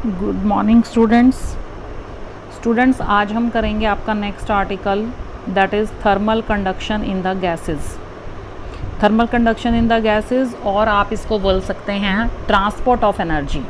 Good morning students आज हम करेंगे आपका next article that is thermal conduction in the gases. Thermal conduction in the gases, और आप इसको बोल सकते हैं ट्रांसपोर्ट ऑफ एनर्जी,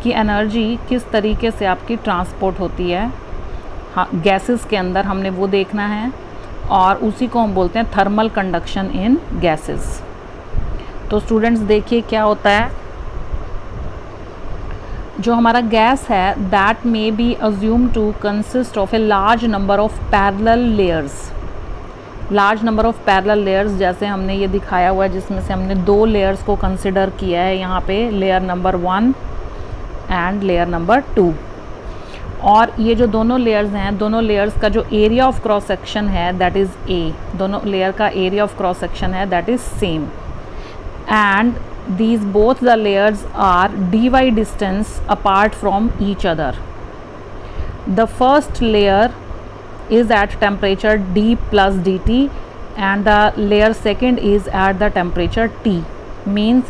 कि एनर्जी किस तरीके से आपकी ट्रांसपोर्ट होती है हाँ गैसेस के अंदर, हमने वो देखना है, और उसी को हम बोलते हैं थर्मल कंडक्शन इन गैसेस। तो स्टूडेंट्स देखिए क्या होता है, जो हमारा गैस है that may be assume to consist of a large number of parallel layers. Large number of parallel layers जैसे हमने ये दिखाया हुआ है, जिसमें से हमने दो लेयर्स को कंसिडर किया है यहाँ पे, layer number 1 and layer number 2। और ये जो दोनों लेयर्स हैं, दोनों लेयर्स का जो एरिया ऑफ क्रॉस सेक्शन है दैट इज़ ए, दोनों लेयर का एरिया ऑफ क्रॉस सेक्शन है that is same, and these both the layers are dy distance apart from each other. The first layer is at temperature d plus dt and the layer second is at the temperature T, means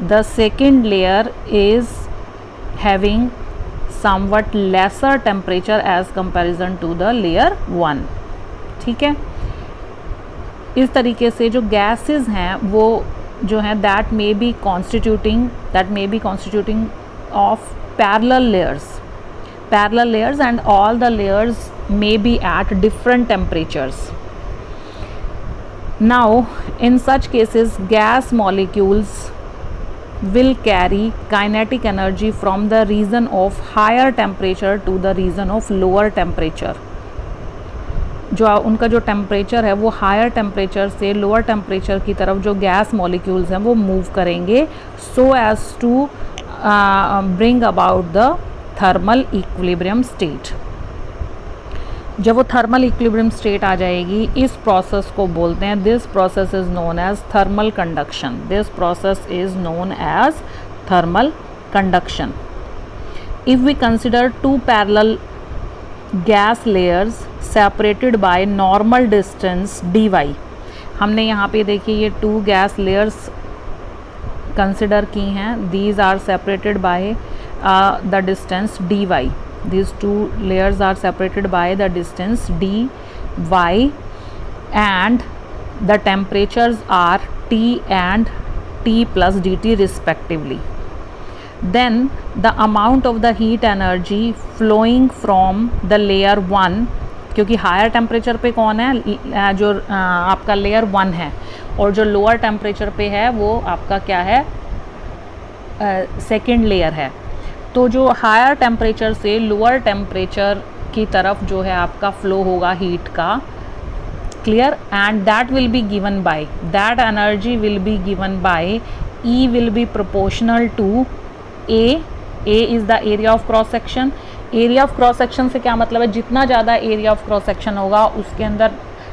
the second layer is having somewhat lesser temperature as comparison to the layer 1। ठीक है, इस तरीके से जो gases हैं वो जो है that may B constituting of parallel layers and all the layers may be at different temperatures. Now in such cases gas molecules will carry kinetic energy from the region of higher temperature to the region of lower temperature। जो उनका जो temperature है वो higher temperature से lower temperature की तरफ जो gas molecules हैं वो मूव करेंगे, so as to bring about the thermal equilibrium state. जब वो थर्मल इक्विलिब्रियम स्टेट आ जाएगी, इस प्रोसेस को बोलते हैं, this process is known as thermal conduction. This process is known as thermal conduction. If we consider two parallel gas layers separated by normal distance dy, हमने यहाँ पे देखिए ये टू गैस लेयर्स कंसिडर की हैं, these are separated by the distance dy, these two layers are separated by the distance dy and the temperatures are T and T plus dt respectively। Then the amount of the heat energy flowing from the layer 1, क्योंकि higher temperature पे कौन है, जो आपका layer 1 है, और जो lower temperature पे है वो आपका क्या है, सेकेंड लेयर है। तो जो हायर टेम्परेचर से लोअर टेम्परेचर की तरफ जो है आपका फ्लो होगा हीट का, clear, and that will be given by, that energy will be given by E will be proportional to A is the area of cross section. Area of cross section से क्या मतलब है, जितना ज़्यादा area of cross section होगा उसके अंदर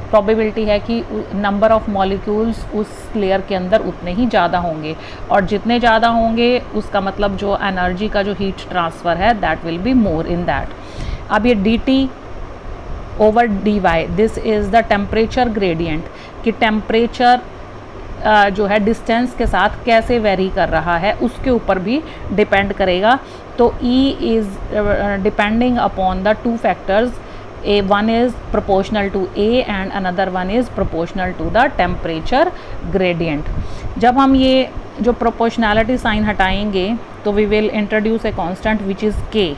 probability है कि नंबर ऑफ मॉलिक्यूल्स उस लेयर के अंदर उतने ही ज़्यादा होंगे, और जितने ज़्यादा होंगे उसका मतलब जो एनर्जी का जो हीट ट्रांसफ़र है that will be more in that. अब ये dt over dy, this is the temperature gradient, कि टेम्परेचर जो है डिस्टेंस के साथ कैसे वेरी कर रहा है उसके ऊपर भी डिपेंड करेगा। तो E is depending upon the two factors, one is proportional to A and another one is proportional to the temperature gradient। जब हम ये जो proportionality sign हटाएंगे तो we will introduce a constant which is K।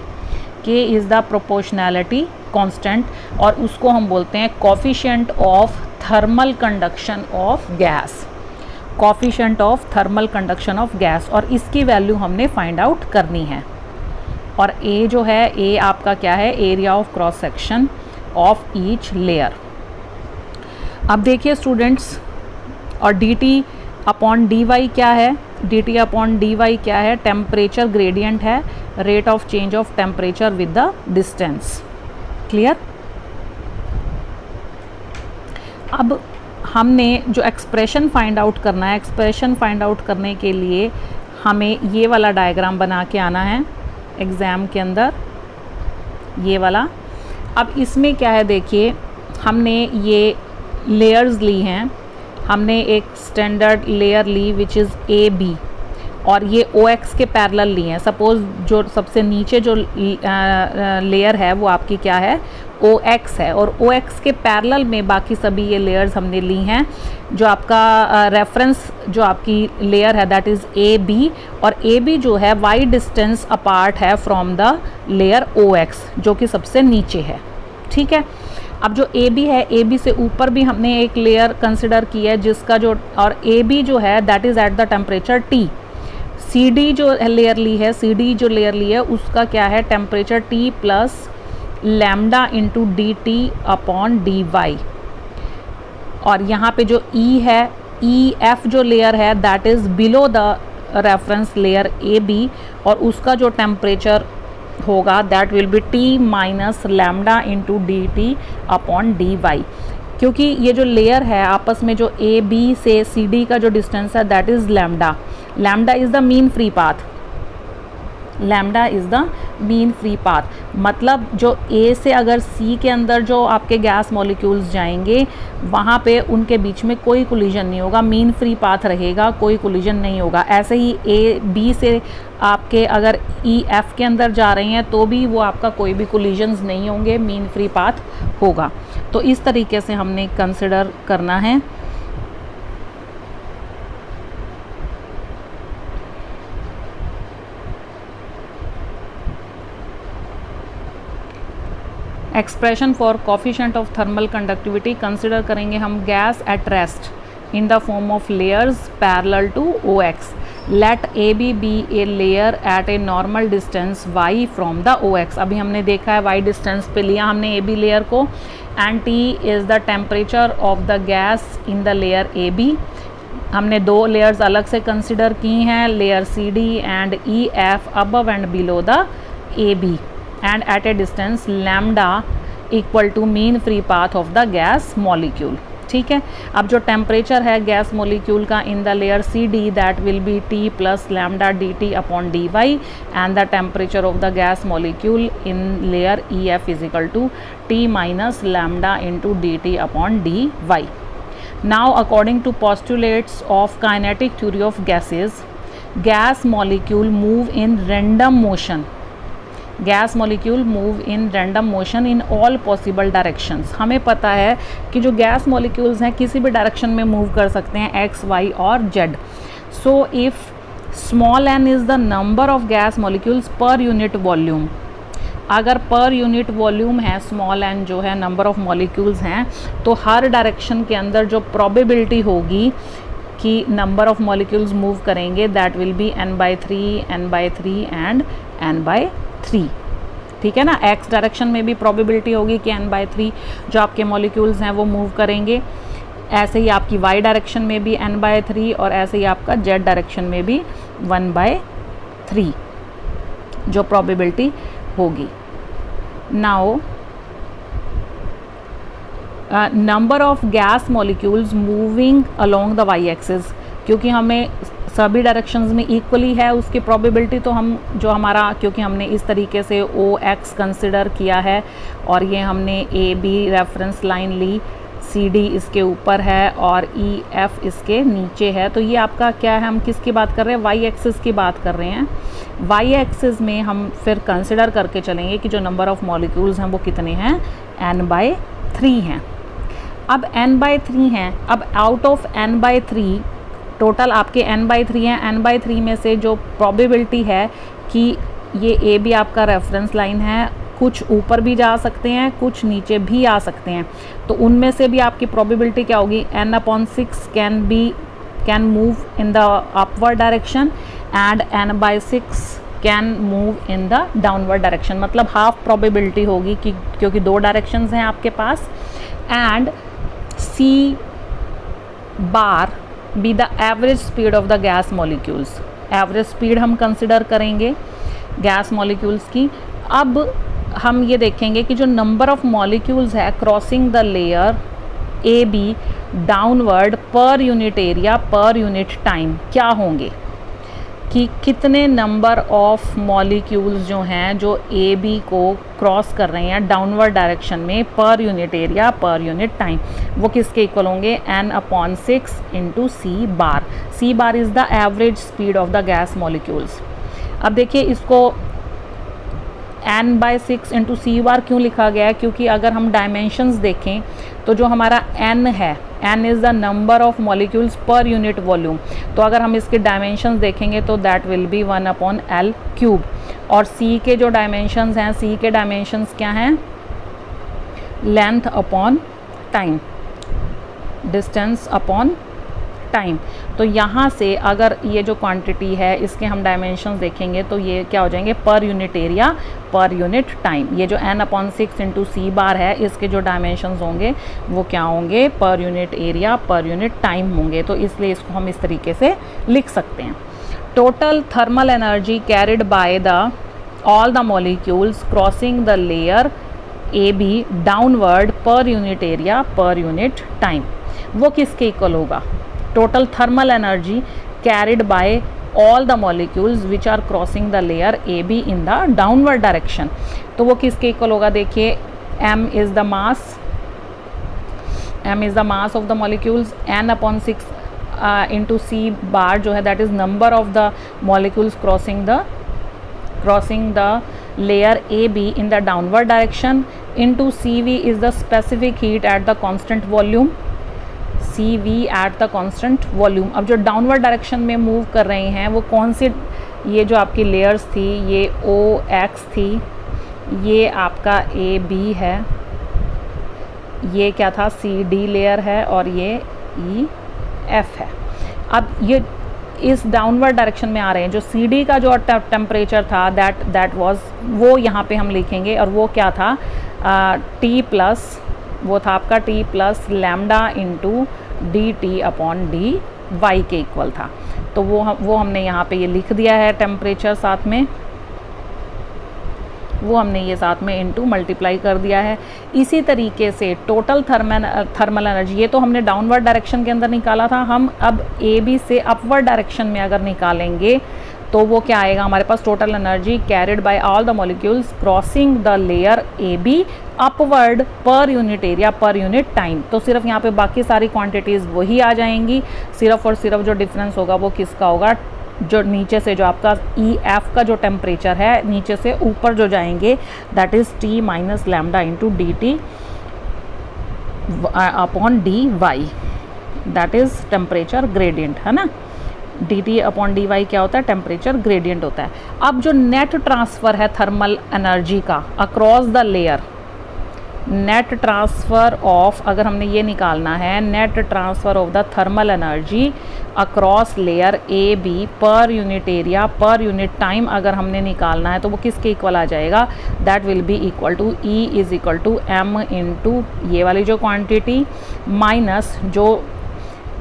K is the proportionality constant, और उसको हम बोलते हैं coefficient of thermal conduction of gas। coefficient of thermal conduction of gas, और इसकी वैल्यू हमने फाइंड आउट करनी है। और A जो है, A आपका क्या है, area of cross section of each layer. अब देखिए स्टूडेंट्स, और dt अपॉन dy क्या है, dt अपॉन dy क्या है, टेम्परेचर ग्रेडियंट है, rate of change of temperature with the distance. Clear. अब हमने जो एक्सप्रेशन फाइंड आउट करना है, एक्सप्रेशन फाइंड आउट करने के लिए हमें ये वाला डायग्राम बना के आना है एग्ज़ाम के अंदर, ये वाला। अब इसमें क्या है देखिए, हमने ये लेयर्स ली हैं, हमने एक स्टैंडर्ड लेयर ली विच इज़ AB, और ये OX के पैरेलल लिए हैं। सपोज जो सबसे नीचे जो लेयर है वो आपकी क्या है, OX है, और OX के पैरेलल में बाकी सभी ये लेयर्स हमने ली हैं। जो आपका रेफरेंस जो आपकी लेयर है दैट इज़ AB, और AB जो है y डिस्टेंस अपार्ट है फ्रॉम द लेयर OX जो कि सबसे नीचे है। ठीक है, अब जो AB है, AB से ऊपर भी हमने एक लेयर कंसिडर की है जिसका जो, और AB जो है that is at the temperature T। CD जो लेयर ली है, CD जो लेयर ली है उसका क्या है, temperature T plus lambda into DT upon DY। और यहाँ पे जो E है, EF जो लेयर है that is below the reference layer AB, और उसका जो टेम्परेचर होगा that will be T minus lambda into DT upon DY। क्योंकि ये जो लेयर है आपस में जो AB से CD का जो डिस्टेंस है that is lambda. Lambda is the mean free path, lambda is the mean free path. मतलब जो A से अगर C के अंदर जो आपके गैस मॉलिक्यूल्स जाएंगे वहाँ पे उनके बीच में कोई कोलिजन नहीं होगा, मीन फ्री पाथ रहेगा, कोई कोलिजन नहीं होगा। ऐसे ही A B से आपके अगर E F के अंदर जा रहे हैं तो भी वो आपका कोई भी कोलिजन्स नहीं होंगे, मीन फ्री पाथ होगा। तो इस तरीके से हमने कंसिडर करना है। Expression for coefficient of thermal conductivity consider करेंगे हम gas at rest in the form of layers parallel to OX। Let AB be a layer at a normal distance y from the OX। अभी हमने देखा है y distance पे लिया हमने AB layer को, and T is the temperature of the gas in the layer AB। हमने दो लेयर्स अलग से कंसिडर की हैं, layer CD and EF above and below the AB, and at a distance lambda equal to mean free path of the gas molecule। ठीक है, अब जो टेम्परेचर है गैस मॉलिक्यूल का in the layer CD that will be T plus lambda DT upon DY, and the temperature of the gas molecule in layer EF is equal to T minus lambda into DT upon DY। Now according to postulates of kinetic theory of gases, gas molecule move in random motion. Gas molecule move in random motion in all possible directions. हमें पता है कि जो gas molecules हैं किसी भी direction में move कर सकते हैं, X, Y और Z। So if small n is the number of gas molecules per unit volume, अगर पर यूनिट वॉल्यूम है स्मॉल n जो है नंबर ऑफ मॉलिक्यूल्स हैं, तो हर डायरेक्शन के अंदर जो प्रोबेबिलिटी होगी कि नंबर ऑफ मॉलिक्यूल्स मूव करेंगे that will B n/3 n/3 and n/3। ठीक है ना, x डायरेक्शन में भी प्रोबेबिलिटी होगी कि n/3 जो आपके मॉलिक्यूल्स हैं वो मूव करेंगे, ऐसे ही आपकी y डायरेक्शन में भी n/3 और ऐसे ही आपका z डायरेक्शन में भी 1/3 जो प्रोबेबिलिटी होगी। Now number of gas molecules moving along the y axis, क्योंकि हमें सभी डायरेक्शंस में इक्वली है उसकी प्रोबेबिलिटी, तो हम जो हमारा, क्योंकि हमने इस तरीके से OX कंसिडर किया है और ये हमने AB रेफरेंस लाइन ली, CD इसके ऊपर है और EF इसके नीचे है, तो ये आपका क्या है, हम किसकी बात कर रहे हैं, Y एक्सिस की बात कर रहे हैं। Y एक्सिस में हम फिर कंसिडर करके चलेंगे कि जो नंबर ऑफ मॉलिक्यूल्स हैं वो कितने हैं, n/3 हैं। अब n/3 हैं, अब आउट ऑफ n/3 टोटल आपके n/3 हैं, n/3 में से जो प्रोबेबिलिटी है कि ये AB आपका रेफरेंस लाइन है, कुछ ऊपर भी जा सकते हैं कुछ नीचे भी आ सकते हैं, तो उनमें से भी आपकी प्रोबेबिलिटी क्या होगी, n/6 can move in the upward direction and n/6 can move in the downward direction. मतलब हाफ प्रोबेबिलिटी होगी कि क्योंकि दो डायरेक्शंस हैं आपके पास, and C bar be the average speed of the gas molecules. Average speed हम consider करेंगे गैस मॉलिक्यूल्स की। अब हम ये देखेंगे कि जो नंबर ऑफ मॉलिक्यूल्स है crossing the layer AB downward per unit area per unit time क्या होंगे। कि कितने नंबर ऑफ मॉलिक्यूल्स जो हैं जो ए बी को क्रॉस कर रहे हैं डाउनवर्ड डायरेक्शन में per unit area per unit time, वो किसके इक्वल होंगे, n/6 into c bar. C bar is the average speed of the gas molecules. अब देखिए इसको n/6 इंटू सी बार क्यों लिखा गया है, क्योंकि अगर हम डायमेंशंस देखें तो जो हमारा n है, n is the number of molecules per unit volume, तो अगर हम इसके डायमेंशंस देखेंगे तो दैट विल बी 1/L³। और c के जो डायमेंशंस हैं, c के डायमेंशंस क्या हैं, length upon time, distance upon time. तो यहाँ से अगर ये जो क्वांटिटी है इसके हम डायमेंशंस देखेंगे तो ये क्या हो जाएंगे, पर unit area per unit time. ये जो n/6 इंटू सी बार है इसके जो डायमेंशंस होंगे वो क्या होंगे, पर unit area per unit time होंगे। तो इसलिए इसको हम इस तरीके से लिख सकते हैं। Total thermal energy carried by the all the molecules crossing the layer A B downward per unit area per unit time, वो किसके इक्वल होगा, total thermal energy carried by all the molecules which are crossing the layer AB in the downward direction। तो वो किसके equal होगा, देखिए m is the mass of the molecules, n/6 into c bar जो है that is number of the molecules crossing the layer AB in the downward direction, into CV is the specific heat at the constant volume, CV at the constant volume. अब जो downward direction में move कर रहे हैं वो कौन सी, ये जो आपकी लेयर्स थी ये OX थी, ये आपका AB है, ये क्या था CD लेयर है और ये EF है। अब ये इस डाउनवर्ड डायरेक्शन में आ रहे हैं। जो CD का जो टेम्परेचर था दैट वाज, वो यहाँ पे हम लिखेंगे और वो क्या था, T प्लस, वो था आपका T plus lambda into dt/dy के इक्वल था। तो वो हमने यहाँ पे ये लिख दिया है टेम्परेचर, साथ में वो हमने ये साथ में इनटू मल्टीप्लाई कर दिया है। इसी तरीके से टोटल थर्मल एनर्जी, ये तो हमने डाउनवर्ड डायरेक्शन के अंदर निकाला था, हम अब ए बी से अपवर्ड डायरेक्शन में अगर निकालेंगे तो वो क्या आएगा हमारे पास, total energy carried by all the molecules crossing the layer A B upward per unit area per unit time. तो सिर्फ यहाँ पे बाकी सारी क्वांटिटीज़ वही आ जाएंगी, सिर्फ और सिर्फ जो डिफरेंस होगा वो किसका होगा, जो नीचे से जो आपका EF का जो टेम्परेचर है नीचे से ऊपर जो जाएंगे that is T minus lambda into dt upon dy, that is temperature gradient है ना। dt/dy क्या होता है, टेम्परेचर ग्रेडियंट होता है। अब जो नेट ट्रांसफ़र है थर्मल एनर्जी का across the layer, net transfer of, अगर हमने ये निकालना है net transfer of the thermal energy across layer A B per unit area per unit time अगर हमने निकालना है तो वो किसके इक्वल आ जाएगा, that will be equal to E is equal to m into ये वाली जो क्वांटिटी माइनस जो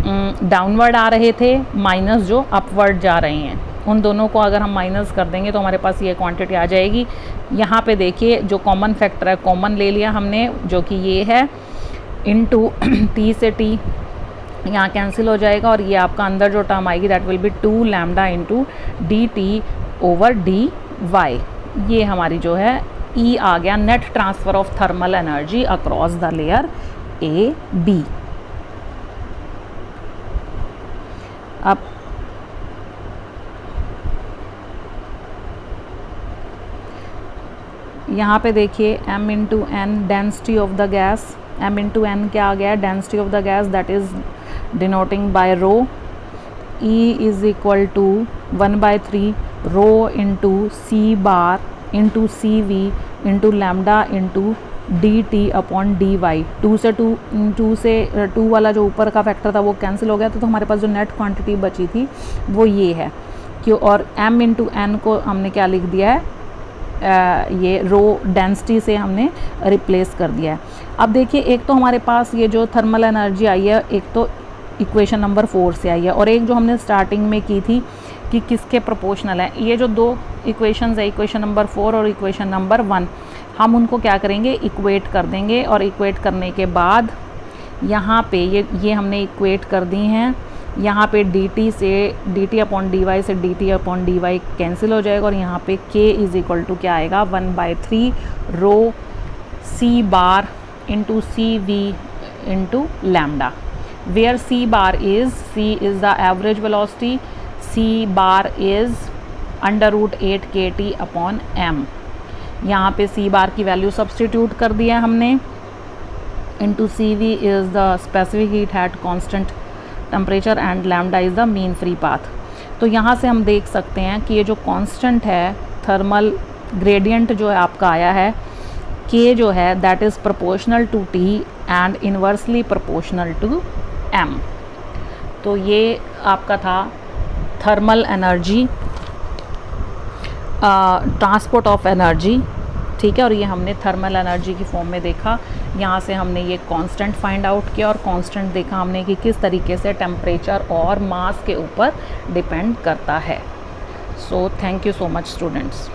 डाउनवर्ड आ रहे थे माइनस जो अपवर्ड जा रहे हैं, उन दोनों को अगर हम माइनस कर देंगे तो हमारे पास ये क्वांटिटी आ जाएगी। यहाँ पे देखिए जो कॉमन फैक्टर है कॉमन ले लिया हमने, जो कि ये है इनटू T से T यहाँ कैंसिल हो जाएगा और ये आपका अंदर जो टर्म आएगी that will be 2 lambda into dt/dy। ये हमारी जो है E आ गया, net transfer of thermal energy across the layer A B. अब यहाँ पे देखिए m into n density of the gas, m into n क्या आ गया, density of the gas that is denoting by rho. E is equal to 1/3 rho into c bar into c v into lambda into dt/dy। 2 से 2 वाला जो ऊपर का factor था वो कैंसिल हो गया, तो हमारे पास जो नेट क्वांटिटी बची थी वो ये है क्यों, और m इंटू n को हमने क्या लिख दिया है, ये रो डेंसिटी से हमने रिप्लेस कर दिया है। अब देखिए एक तो हमारे पास ये जो थर्मल एनर्जी आई है एक तो इक्वेशन नंबर 4 से आई है और एक जो हमने स्टार्टिंग में की थी कि किसके प्रोपोर्शनल है। ये जो दो इक्वेशंस है, इक्वेशन नंबर 4 और इक्वेशन नंबर 1, हम उनको क्या करेंगे, इक्वेट कर देंगे और इक्वेट करने के बाद यहाँ पे ये हमने इक्वेट कर दी हैं यहाँ पे dt से dt अपॉन dy से dt अपॉन dy कैंसिल हो जाएगा और यहाँ पे k इज इक्वल टू क्या आएगा 1/3 rho c bar into c v into lambda, where c is the average velocity, c bar is under root 8 kT upon m। यहाँ पे c बार की वैल्यू सब्सटीट्यूट कर दिया हमने, into c v is the specific heat at constant temperature and lambda is the mean free path. तो यहाँ से हम देख सकते हैं कि ये जो कांस्टेंट है थर्मल ग्रेडियंट जो है आपका आया है k जो है that is proportional to t and inversely proportional to m। तो ये आपका था thermal energy, transport of energy, ठीक है। और ये हमने थर्मल एनर्जी की फॉर्म में देखा। यहाँ से हमने ये कांस्टेंट फाइंड आउट किया और कांस्टेंट देखा हमने कि किस तरीके से टेम्परेचर और मास के ऊपर डिपेंड करता है। So thank you so much students.